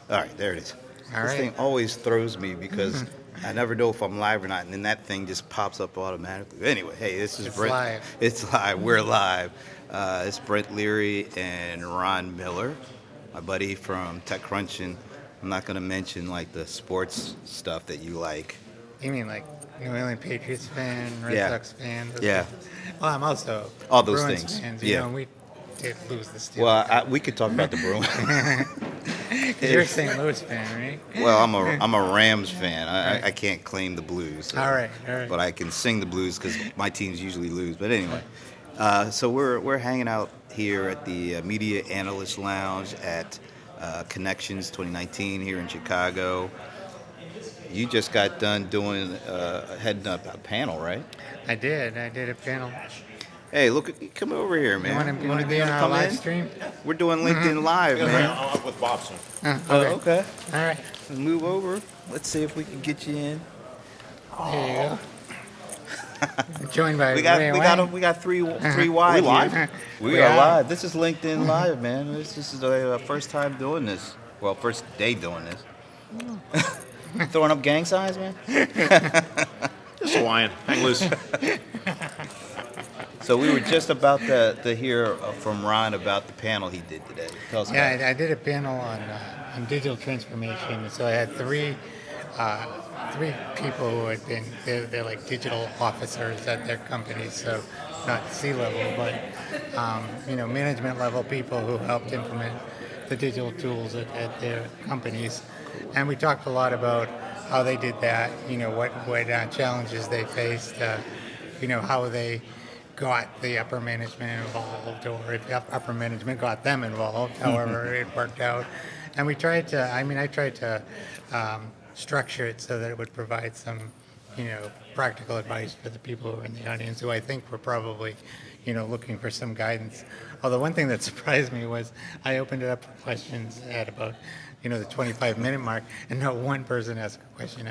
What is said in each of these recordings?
All right, there it is. All This right. thing always throws me because I never know if I'm live or not, and then that thing just pops up automatically. Anyway, hey, this is It's Brent. live. It's live. We're live. It's Brent Leary and Ron Miller, my buddy from TechCrunch, and I'm not going to mention like the sports stuff that you like. You mean like New England Patriots fan, Red Yeah. Sox fan? Yeah. Well, I'm also All those Bruins things. fans. Yeah. And we did lose the Steelers. Well, we could talk about the Bruins. You're a St. Louis fan, right? Well, I'm a Rams fan. Right. I can't claim the blues. So, All right. but I can sing the blues because my teams usually lose. But anyway, so we're hanging out here at the Media Analyst Lounge at Connections 2019 here in Chicago. You just got done doing heading up a panel, right? I did a panel. Hey, look, come over here, man. You want to be on our come live in? stream? We're doing LinkedIn Live, man. I'm up with Bobson. Okay. Okay. All right. Move over. Let's see if we can get you in. There you go. Joined by We got Ray we Wang. got we got three wide. We live? here. We We are are. live. This is LinkedIn Live, man. This is the first time doing this. Well, first day doing this. Throwing up gang signs, man. Just Hawaiian. Hang loose. So we were just about to hear from Ron about the panel he did today. Tell us about it. Yeah, I did a panel on digital transformation. So I had three people who had been they're like digital officers at their companies. So not C-level, but management level people who helped implement the digital tools at their companies. And we talked a lot about how they did that. What challenges they faced. How they got the upper management involved, or if upper management got them involved, however it worked out. And we tried to, I tried to structure it so that it would provide some, practical advice for the people who are in the audience who I think were probably, looking for some guidance. Although one thing that surprised me was I opened it up for questions at about the 25-minute mark, and not one person asked a question.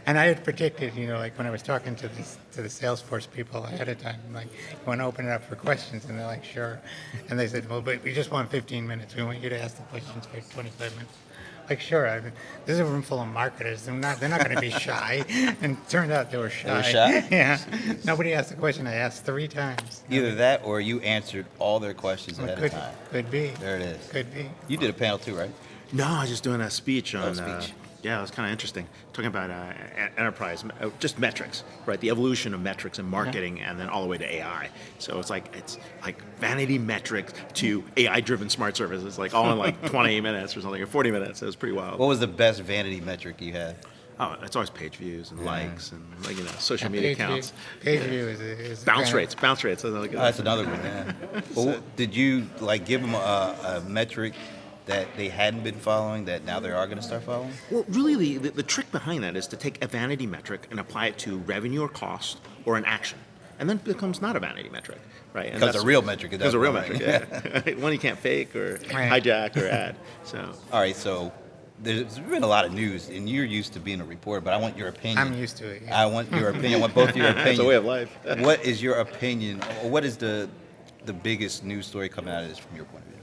And I had predicted, like when I was talking to the Salesforce people ahead of time, like, you want to open it up for questions? And they're like, sure. And they said, well, but we just want 15 minutes. We want you to ask the questions for 25 minutes. Like, sure. This is a room full of marketers. They're not going to be shy. And it turned out they were shy. They were shy? Yeah. Nobody asked the question. I asked 3 times. Either that or you answered all their questions ahead of time. Could be. There it is. Could be. You did a panel too, right? No, I was just doing a speech on. speech. Yeah, it was kind of interesting. Talking about enterprise, just metrics, right? The evolution of metrics and marketing, and then all the way to AI. So it's like vanity metrics to AI-driven smart services, like all in like 20 minutes or something, or 40 minutes. It was pretty wild. What was the best vanity metric you had? Oh, it's always page views and likes and social media accounts. Page view is Bounce rates. That's another good. Oh, that's another one. Yeah. Well, did you give them a metric that they hadn't been following that now they are going to start following? Well, really, the trick behind that is to take a vanity metric and apply it to revenue or cost or an action, and then it becomes not a vanity metric, right? Because a real metric. Because a real metric, yeah. One you can't fake or hijack or add. So. All right, so there's been a lot of news, and you're used to being a reporter, but I want your opinion. I'm used to it. Yeah. I want your opinion. I want both your opinions. It's a way of life. What is your opinion? Or what is the biggest news story coming out of this from your point of view?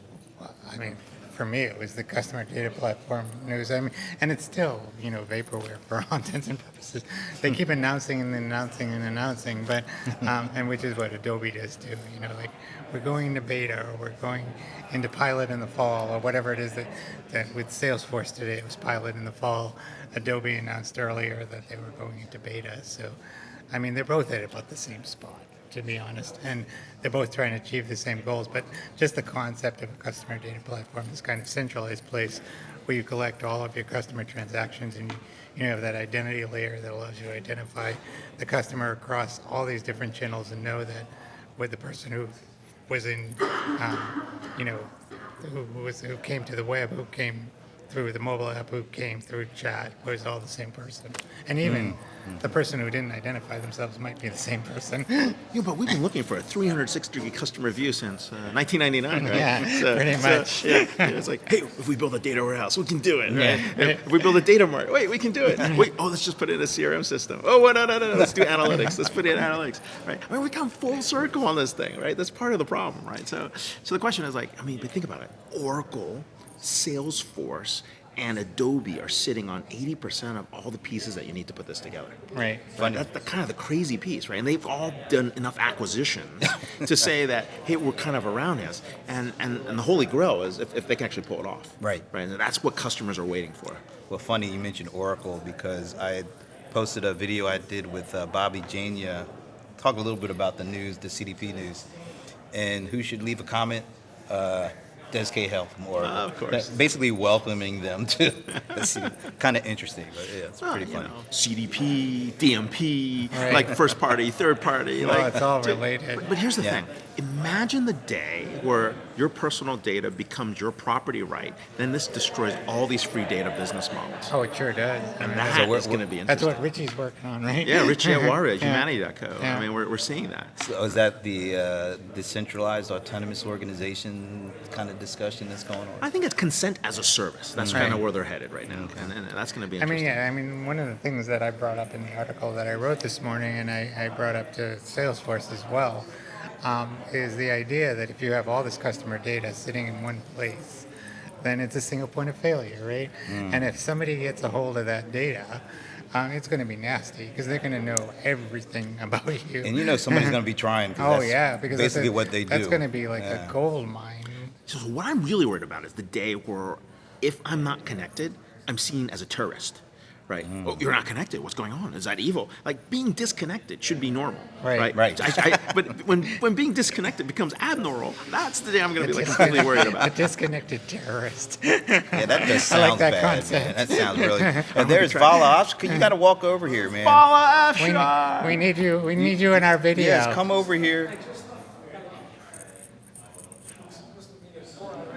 Well, for me, it was the customer data platform news. And it's still, vaporware for all intents and purposes. They keep announcing and announcing, but and which is what Adobe does too. Like we're going into beta, or we're going into pilot in the fall, or whatever it is that with Salesforce today, it was pilot in the fall. Adobe announced earlier that they were going into beta. So, they're both at about the same spot, to be honest, and they're both trying to achieve the same goals, but just the concept of a customer data platform, this kind of centralized place where you collect all of your customer transactions, and you have that identity layer that allows you to identify the customer across all these different channels and know that with the person who was in, who came to the web, who came through the mobile app, who came through chat, was all the same person. And even the person who didn't identify themselves might be the same person. Yeah, but we've been looking for a 360-degree customer view since 1999, right? Yeah, pretty much. Yeah, it's like, hey, if we build a data warehouse, we can do it, right? If we build a data mart, wait, we can do it. Wait, let's just put it in a CRM system. Oh, no, let's do analytics. Let's put it in analytics, right? We come full circle on this thing, right? That's part of the problem, right? So the question is but think about it. Oracle, Salesforce, and Adobe are sitting on 80% of all the pieces that you need to put this together. Right. Funny. That's kind of the crazy piece, right? And they've all done enough acquisitions to say that, hey, we're kind of around this. And the holy grail is if they can actually pull it off. Right. And that's what customers are waiting for. Well, funny you mentioned Oracle because I had posted a video I did with Bobby Jania, talk a little bit about the news, the CDP news, and who should leave a comment? Des K. Health from Oracle. Of course. Basically welcoming them to. It's kind of interesting, but yeah, it's pretty funny. CDP, DMP, Right. like first party, third party. Well, like it's all dude, related. But here's the Yeah. thing. Imagine the day where your personal data becomes your property right. Then this destroys all these free data business models. Oh, it sure does. And I mean, that we're- is going to be that's interesting. what Richie's working on, right? Yeah, Richie Awara at Yeah. Humanity.co. Yeah. I mean, we're seeing that. So is that the decentralized autonomous organization kind of discussion that's going on? I think it's consent as a service. That's Right. kind of where they're headed right now. And that's going to be I mean, interesting. yeah. I mean, one of the things that I brought up in the article that I wrote this morning, and I brought up to Salesforce as well, is the idea that if you have all this customer data sitting in one place, then it's a single point of failure, right? And if somebody gets a hold of that data, it's going to be nasty because they're going to know everything about you. And you know somebody's going to be trying. 'Cause Oh that's yeah, because basically that's what they do. That's going to be like Yeah. a gold mine. So what I'm really worried about is the day where if I'm not connected, I'm seen as a terrorist. Right? Oh, you're not connected. What's going on? Is that evil? Like being disconnected should be normal. Right. Right. But when being disconnected becomes abnormal, that's the day I'm going to be like completely worried A about. disconnected terrorist. Yeah, that does I like sound that bad, concept. man. That sounds really. And there's Vala Afshar. You got to walk over here, man. Vala we, Afshar! we need you. We need you in our video. Yes, come over here.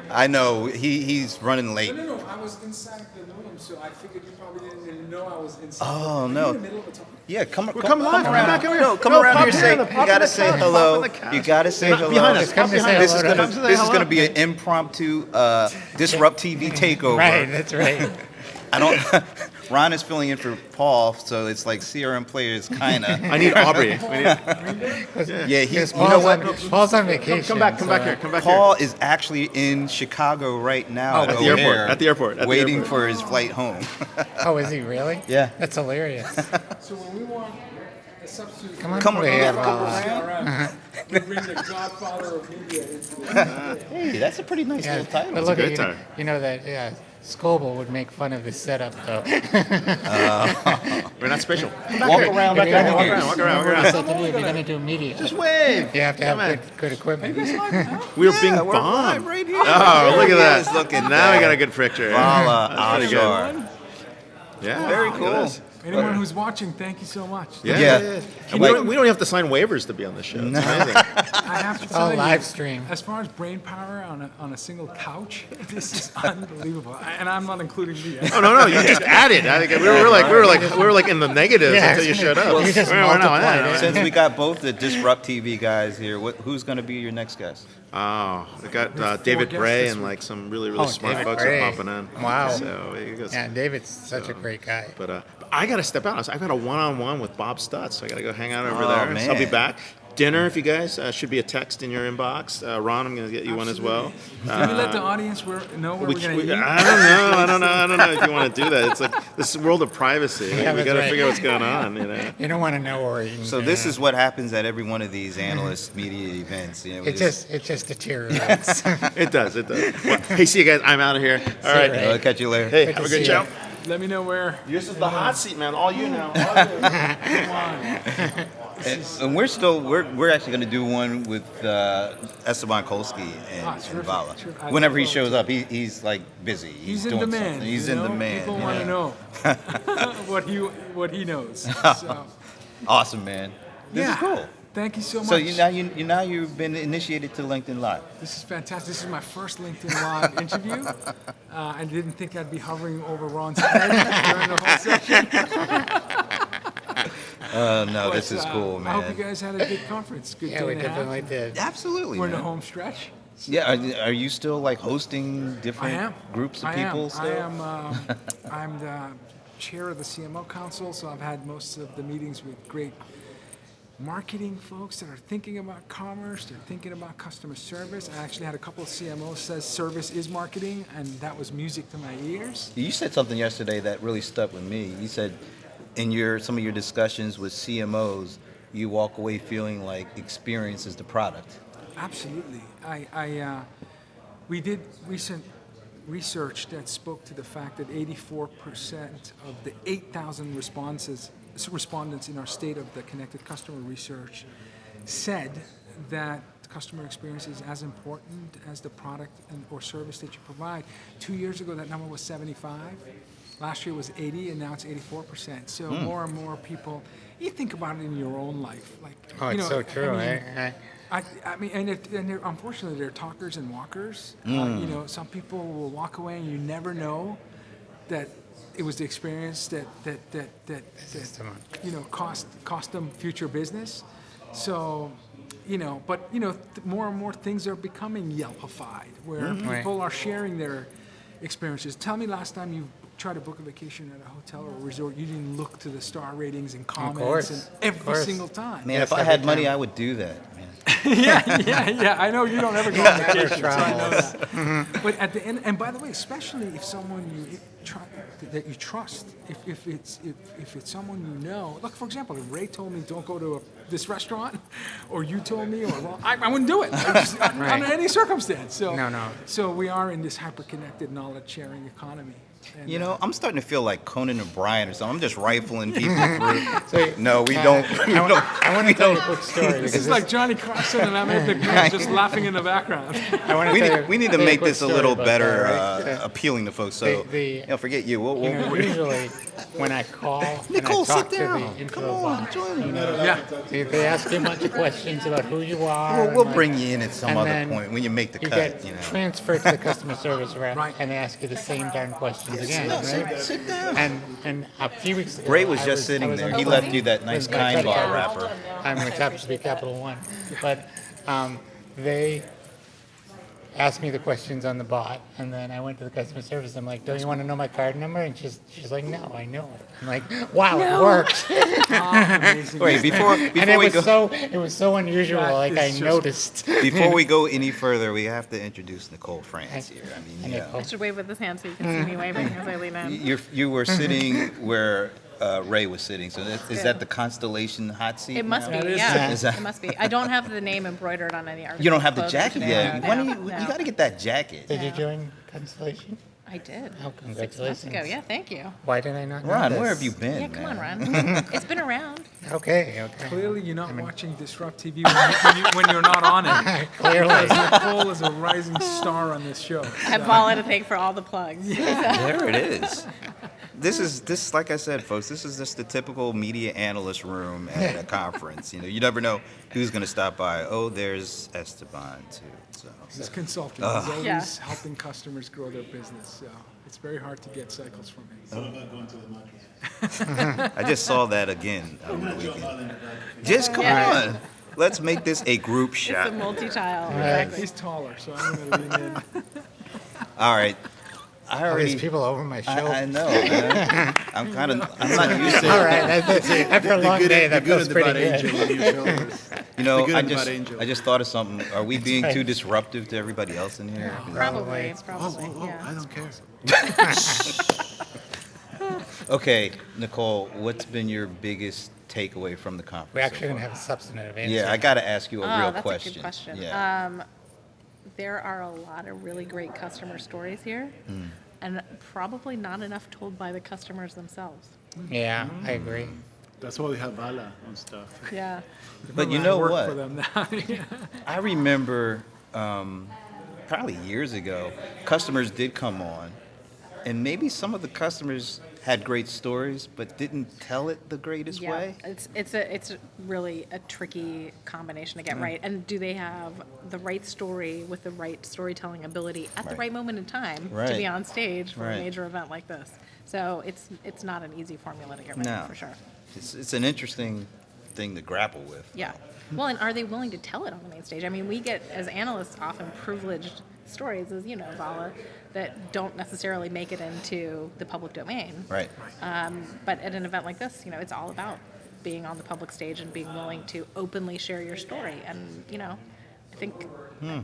I know he's running late. No, I was inside the room, so I figured you probably didn't even know I was inside. Oh, Are you no. in the middle of a talk? Yeah, come Come live. Come around. back over here. No, come No, around pop here. in Say the- you pop in gotta the say couch, hello. pop in the couch. You gotta say Not hello. behind us. Just come to say This is hello to gonna us. this is gonna be an impromptu Disrupt TV takeover. Right. That's right. I don't. Ron is filling in for Paul, so it's like CRM players kind of. I need Aubrey. Yeah, you know Paul's what? Paul's on vacation. Come back so, here. Come back Paul here. is actually in Chicago right now at the over airport, there, at the airport, at the waiting airport. for his flight home. Oh, is he really? Yeah. That's hilarious. So when we want a substitute, Come on Come over on, here, come Vala. we bring the Godfather of media into this. Hey, that's a pretty nice Yeah, little title. but look great at title. you know that Scoble would make fun of this setup though. We're not special. Walk around back If you're there. gonna Walk do- around. If you're gonna do media, Just wave. you have to Come on. have good equipment. We're being Yeah, we're live bombed. right here. Oh, look at Yes, that. look at now that. we got a good picture. Vala That's pretty good. Afshar. Yeah. Very look at cool. this. Anyone who's watching, thank you so much. Yeah. And Wait. we don't have to sign waivers to be on this show. It's amazing. I have to tell Oh, you, live stream. as far as brain power on a single couch, this is unbelievable. And I'm not including me. Oh no, you just added. I think we were like in the negatives Yeah, until you showed up. you just We're not- multiplied it. Since we got both the Disrupt TV guys here, who's going to be your next guest? Oh, we got four David guests Bray this and week. like some really Oh, smart David folks Bray. are popping in. Wow. So you guys. Yeah, David's such a great guy. But I got to step out. I've got a one-on-one with Bob Stutz. So I got to go hang out over Oh, there. man. So I'll be back. Dinner, if you guys should be a text in your inbox. Ron, I'm going to get you one as well. Can we let the audience know where we're going to eat? I don't know if you want to do that. It's like this world of privacy. Yeah, we that's got to right. figure out what's going on. You know. You don't want to know where you. So this is what happens at every one of these analyst media events. You know, we It just deteriorates. It does. Well, hey, see you guys. I'm out of here. All right. Ray. I'll catch you later. Hey, Good have a to good see show. you. Let me know where. This is the hot seat, man. All you now. Come on. And we're actually going to do one with Esteban Kolsky and terrific, Vala. terrific. I Whenever he look shows up, he's like busy. He's in doing demand. something. He's you in know? demand. People you want to know. know what he knows. So, Awesome, man. This yeah. is cool. Thank you so much. So you've been initiated to LinkedIn Live. This is fantastic. This is my first LinkedIn Live interview. I didn't think I'd be hovering over Ron's head during the whole session. No, But, this is cool, man. I hope you guys had a good conference. Good Yeah, day we and a half. definitely did. Absolutely. We're in the man. home stretch. Yeah, are you still like hosting I different am. groups of I people am. still? I'm the chair of the CMO Council, so I've had most of the meetings with great marketing folks that are thinking about commerce, they're thinking about customer service. I actually had a couple of CMOs says service is marketing, and that was music to my ears. You said something yesterday that really stuck with me. You said in some of your discussions with CMOs, you walk away feeling like experience is the product. Absolutely. We did recent research that spoke to the fact that 84% of the 8,000 respondents in our State of the Connected Customer Research said that customer experience is as important as the product or service that you provide. 2 years ago, that number was 75. Last year was 80, and now it's 84%. So more and more people, you think about it in your own life. Like, Oh, you it's know, so true. I mean, and they're, unfortunately, they're talkers and walkers. Some people will walk away, and you never know that it was the experience that cost them future business. So, more and more things are becoming Yelpified, where people are sharing their experiences. Tell me last time you tried to book a vacation at a hotel or a resort, you didn't look to the star ratings and comments and every single time. Man, if I had money, I would do that, man. yeah. I know you don't ever go on vacation, so I know that. But at the end, and by the way, especially if someone that you trust, if it's someone you know. Look, for example, if Ray told me don't go to this restaurant, or you told me, I wouldn't do it under any circumstance. So, No. So we are in this hyper-connected knowledge-sharing economy. And, I'm starting to feel like Conan O'Brien or something. I'm just rifling people through. No, we don't. I want to tell you a quick story. this is like Johnny Carson and I'm just laughing in the background. We need to make this a little better appealing to folks. So, forget you. Usually, when I call Nicole, and I talk sit down. to the intro Come on, bot, join me. they ask you a bunch of questions about who you are. We'll bring you in at some and other then point when you make the you cut. get transferred to the customer service rep, and they ask you the same darn questions again. Right? Sit down. And a few weeks ago, Ray was just sitting there. He left you that nice kind bar wrapper. Which happens to be Capital One. But they asked me the questions on the bot, and then I went to the customer service. I'm like, "Don't you want to know my card number?" And she's like, "No, I know it." I'm like, "Wow, it worked." Wait, before And we go, it was so unusual. Like I noticed. before we go any further, we have to introduce Nicole France here. I mean, I should wave with this hand so you can see me waving as I lean in. you were sitting where Ray was sitting. So is that the Constellation hot seat? It must now? be, yeah. It must be. I don't have the name embroidered on any article. You don't have the clothing jacket today. yet. No, When no, you got to get that jacket. Did you join Constellation? I did. Oh, 6 congratulations. months ago. Yeah, thank you. Why did I not know Ron, this? where have you been? Yeah, come on, man? Ron. It's been around. Okay. Clearly, you're not watching Disrupt TV when you're not on it. Clearly. Nicole is a rising star on this show. I have Vala to thank for all the plugs. There it is. This is like I said, folks. This is just the typical media analyst room at a conference. You never know who's going to stop by. Oh, there's Esteban too. So He's consulting. He's always Yeah. helping customers grow their business. So it's very hard to get cycles from him. I just saw that again over the weekend. Just come Yeah. on. Let's make this a group It's shot. a multi-tile. He's taller, so I'm going to lean in. All right. I All already. these people over my show. I know, man. I'm not used to All it. right. After a long day, that feels pretty good. I just thought of something. Are we being too disruptive to everybody else in here? Probably. Yeah. I don't care. Okay, Nicole, what's been your biggest takeaway from the conference? We're actually so going to far? have a substantive answer. Yeah, I got to ask you a real that's question. a good question. Yeah. There are a lot of really great customer stories here, and probably not enough told by the customers themselves. Yeah, I agree. That's why we have Vala on stuff. Yeah. But you I know work what? For them now. I remember probably years ago, customers did come on, and maybe some of the customers had great stories, but didn't tell it the greatest Yeah, way. it's really a tricky combination to get right. And do they have the right story with the right storytelling ability at the Right. right moment in time to Right. be on stage for Right. a major event like this? So it's not an easy formula to get right No. for sure. It's an interesting thing to grapple with. Yeah. Well, and are they willing to tell it on the main stage? I mean, we get, as analysts, often privileged stories, as you know, Vala, that don't necessarily make it into the public domain. Right. But at an event like this, it's all about being on the public stage and being willing to openly share your story. And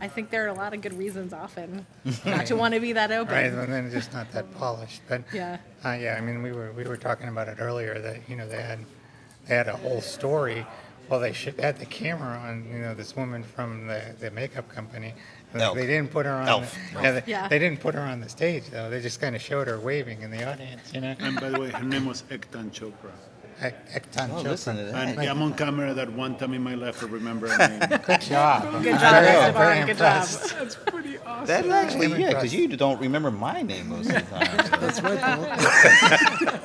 I think there are a lot of good reasons often not to want to be that open. Right, and then just not that polished. But Yeah. yeah, I mean, we were talking about it earlier that they had a whole story. Well, they had the camera on this woman from the makeup company. And Elf. They didn't put her on. Elf. They didn't put her on the stage though. They just kind of showed her waving in the audience. And by the way, her name was Ektan Chopra. Ektan Oh, Chopra. listen to that. And I'm on camera that one time in my life I remember her name. Good job. Good job, Very Esteban. Good job. impressed. That's pretty awesome. That's actually, I'm yeah, because impressed. you don't remember my name most of the time. So. That's right, Paul.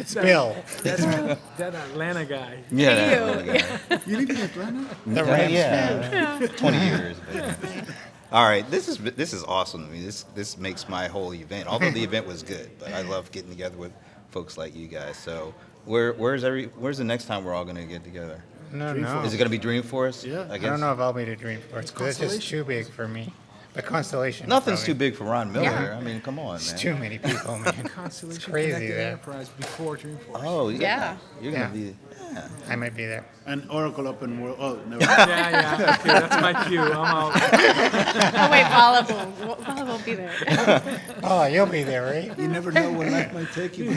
It's Bill. That Atlanta guy. Yeah, Hey, that you. guy. You live in Atlanta? The Rams Yeah, 20 years. But. All right, this is awesome. I mean, this makes my whole event. Although the event was good, but I love getting together with folks like you guys. So where's the next time we're all going to get together? No. Is it going to be Dreamforce? Yeah. I I guess. don't know if I'll be to Dreamforce because it's just too big for me. The Constellation. Nothing's too probably- big for Ron Miller. Yeah. I mean, come on, It's man. too many people, man. Constellation It's crazy Connected there. Enterprise before Dreamforce. Oh, Yeah. You're going to Yeah. be. Yeah. I might be there. And Oracle Open World. Oh, no. Yeah. Okay, that's my cue. I'm out. Oh wait, Vala won't be there. Oh, you'll be there, right? You never know where life might take you.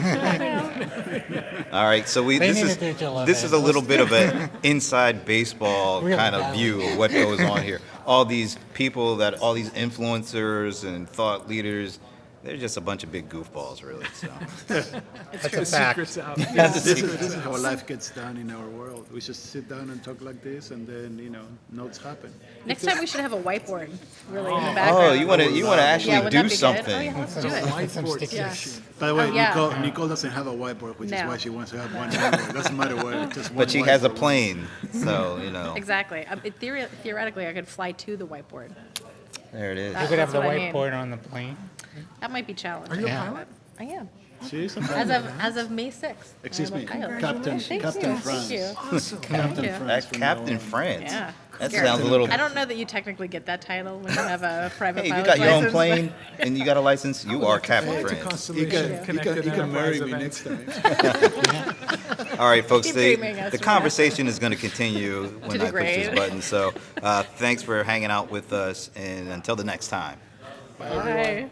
All right, so They this need is a digital this is a event. little bit of an inside baseball Really kind of bad. view of what goes on here. All these people all these influencers and thought leaders, they're just a bunch of big goofballs, really. So That's The a fact. secret's out. This is how life gets done in our world. We just sit down and talk like this, and then notes happen. Next time we should have a whiteboard, really, in the background. oh, you want to actually yeah, would do that be something? Good? Oh, yeah, let's do it. Some Whiteboard sticky- Yeah. By the way, Oh, yeah. Nicole doesn't have a whiteboard, which is No. why she wants to have one anyway. Doesn't matter what, just one. But she has a whiteboard. plane, so Exactly. Theoretically, I could fly to the whiteboard. there it is. You could have That's the what I mean. whiteboard on the plane. That might be challenging. Are you a Yeah. pilot? I am. She is a As of May 6th. Excuse I'm a me, pilot. Captain Thank Captain you. France. Thank you. Awesome. Captain Yeah. France. That's from now Captain on. France. Yeah. That Scary. sounds a little. I don't know that you technically get that title when you have a private Hey, you pilot's got your own license, plane and you got a license. You are Captain Fly to France. You Constellation can, Connected you can marry Enterprise me event. next time. All right, folks. Keep The dreaming, the Esteban. conversation is going to continue when To I push this degrade. button. So, thanks for hanging out with us, and until the next time. Bye. Bye.